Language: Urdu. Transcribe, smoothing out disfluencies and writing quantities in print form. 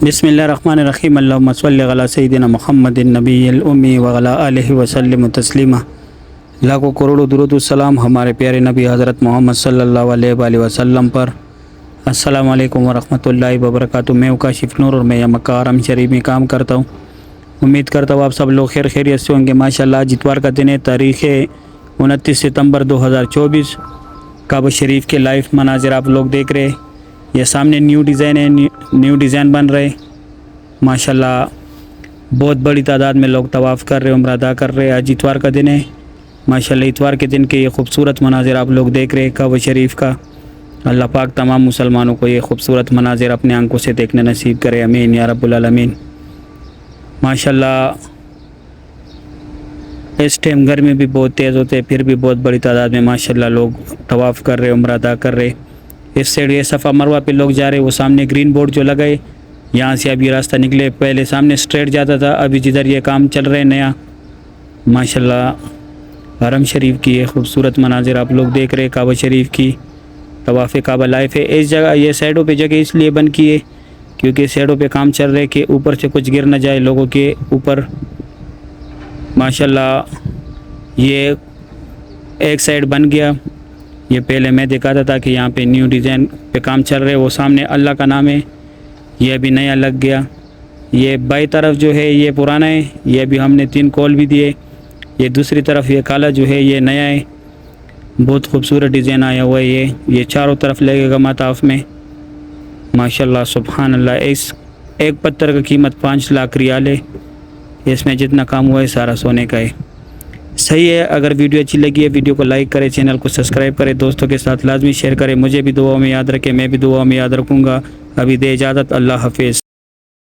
بسم اللہ الرحمن الرحیم اللہم صلی علی سیدنا محمد النبی الامی وعلی آلہ وسلم تسلیما۔ لاکھوں کروڑوں درود السلام ہمارے پیارے نبی حضرت محمد صلی اللہ علیہ وآلہ وسلم پر۔ السلام علیکم ورحمۃ اللہ وبرکاتہ۔ میں کاشف نور اور میں یہ مکہ حرم شریف میں کام کرتا ہوں۔ امید کرتا ہوں آپ سب لوگ خیر خیریت سے ہوں گے۔ ماشاءاللہ آج اتوار کا دن ہے، تاریخ 29 ستمبر 2024۔ کعبہ شریف کے لائیو مناظر آپ لوگ دیکھ رہے ہیں۔ یہ سامنے نیو ڈیزائن ہے، نیو ڈیزائن بن رہے۔ ماشاءاللہ بہت بڑی تعداد میں لوگ طواف کر رہے، عمرہ ادا کر رہے۔ آج اتوار کا دن ہے۔ ماشاءاللہ اتوار کے دن کے یہ خوبصورت مناظر آپ لوگ دیکھ رہے کعبہ شریف کا۔ اللہ پاک تمام مسلمانوں کو یہ خوبصورت مناظر اپنے آنکھوں سے دیکھنے نصیب کرے، امین یا رب العالمین۔ ماشاءاللہ اس ٹائم گرمی بھی بہت تیز ہوتے، پھر بھی بہت بڑی تعداد میں ماشاءاللہ لوگ طواف کر رہے، عمرہ ادا کر رہے۔ اس سائڈ یہ صفا مروہ پہ لوگ جا رہے، وہ سامنے گرین بورڈ جو لگائے، یہاں سے ابھی راستہ نکلے، پہلے سامنے اسٹریٹ جاتا تھا، ابھی جدھر یہ کام چل رہے نیا۔ ماشاءاللہ حرم شریف کی یہ خوبصورت مناظر آپ لوگ دیکھ رہے، کعبہ شریف کی طواف کعبہ لائف ہے۔ اس جگہ یہ سائڈوں پہ جگہ اس لیے بند کی ہے کیونکہ سائڈوں پہ کام چل رہے کہ اوپر سے کچھ گر نہ جائے لوگوں کے اوپر۔ ماشاءاللہ یہ ایک سائڈ بن گیا، یہ پہلے میں دکھاتا تھا کہ یہاں پہ نیو ڈیزائن پہ کام چل رہے، وہ سامنے اللہ کا نام ہے، یہ ابھی نیا لگ گیا۔ یہ بائیں طرف جو ہے یہ پرانا ہے، یہ ابھی ہم نے 3 کول بھی دیے۔ یہ دوسری طرف یہ کالا جو ہے یہ نیا ہے، بہت خوبصورت ڈیزائن آیا ہوا ہے۔ یہ چاروں طرف لگے گا مطاف میں۔ ماشاءاللہ سبحان اللہ، اس ایک پتھر کا قیمت 5 لاکھ ریال ہے۔ اس میں جتنا کام ہوا ہے سارا سونے کا ہے۔ صحیح ہے، اگر ویڈیو اچھی لگی ہے ویڈیو کو لائک کریں، چینل کو سبسکرائب کریں، دوستوں کے ساتھ لازمی شیئر کریں، مجھے بھی دعاؤں میں یاد رکھیں، میں بھی دعاؤں میں یاد رکھوں گا۔ ابھی دے اجازت، اللہ حافظ۔